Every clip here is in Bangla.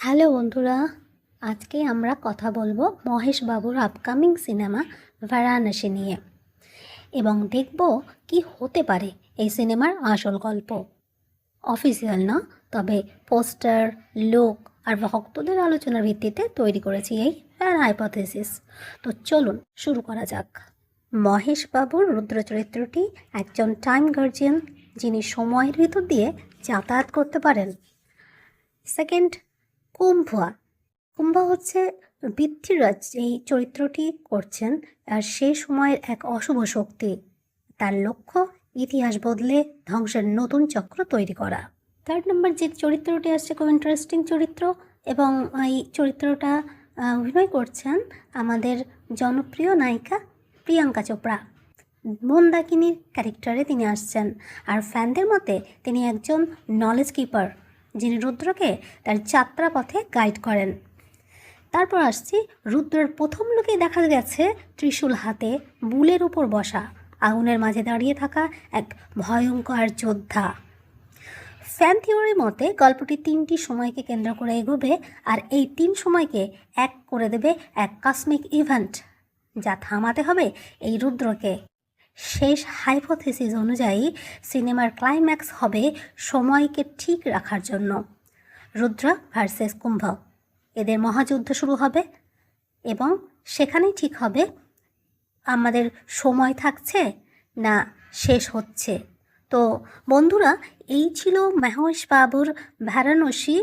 হ্যালো বন্ধুরা, আজকে আমরা কথা বলবো মহেশ বাবুর আপকামিং সিনেমা বারাণসী নিয়ে এবং দেখব কি হতে পারে এই সিনেমার আসল গল্প। অফিসিয়াল না, তবে পোস্টার, লুক আর ভক্তদের আলোচনার ভিত্তিতে তৈরি করেছি এই ফ্যান হাইপোথেসিস। তো চলুন শুরু করা যাক। মহেশ বাবুর রুদ্র চরিত্রটি একজন টাইম গার্জিয়ান, যিনি সময়ের ভিতর দিয়ে যাতায়াত করতে পারেন। সেকেন্ড, কুম্ভা। কুম্ভা হচ্ছে পৃথ্বীরাজ এই চরিত্রটি করছেন, আর সেই সময়ের এক অশুভ শক্তি। তার লক্ষ্য ইতিহাস বদলে ধ্বংসের নতুন চক্র তৈরি করা। থার্ড নম্বর যে চরিত্রটি আসছে, খুব ইন্টারেস্টিং চরিত্র, এবং এই চরিত্রটা অভিনয় করছেন আমাদের জনপ্রিয় নায়িকা প্রিয়াঙ্কা চোপড়া। মন্দাকিনীর ক্যারেক্টারে তিনি আসছেন, আর ফ্যানদের মতে তিনি একজন নলেজ কিপার, যিনি রুদ্রকে তার যাত্রাপথে গাইড করেন। তারপর আসছি রুদ্রের প্রথম লুকে দেখা গেছে ত্রিশূল হাতে, বুলের উপর বসা, আগুনের মাঝে দাঁড়িয়ে থাকা এক ভয়ঙ্কর যোদ্ধা। ফ্যান থিওরির মতে গল্পটি 3টি সময়কে কেন্দ্র করে এগোবে, আর এই 3 সময়কে এক করে দেবে এক কসমিক ইভেন্ট, যা থামাতে হবে এই রুদ্রকে। শেষ হাইপোথেসিস অনুযায়ী সিনেমার ক্লাইম্যাক্স হবে সময়কে ঠিক রাখার জন্য রুদ্র ভার্সেস কুম্ভ। এদের মহাযুদ্ধ শুরু হবে এবং সেখানেই ঠিক হবে আমাদের সময় থাকছে না শেষ হচ্ছে। তো বন্ধুরা, এই ছিল মহেশ বাবুর বারাণসী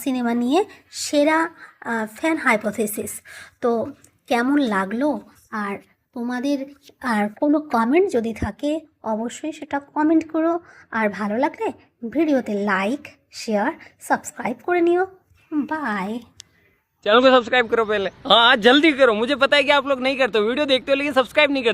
সিনেমা নিয়ে সেরা ফ্যান হাইপোথেসিস। তো কেমন লাগলো, আর তোমাদের আর কোনো কমেন্ট যদি থাকে অবশ্যই সেটা কমেন্ট করো, আর ভালো লাগলে ভিডিওতে লাইক, শেয়ার, সাবস্ক্রাইব করে নিও। बाय। चैनल को सब्सक्राइब करो पहले। हाँ जल्दी करो, मुझे पता है कि आप लोग नहीं करते, वीडियो देखते हो लेकिन सब्सक्राइब नहीं करते।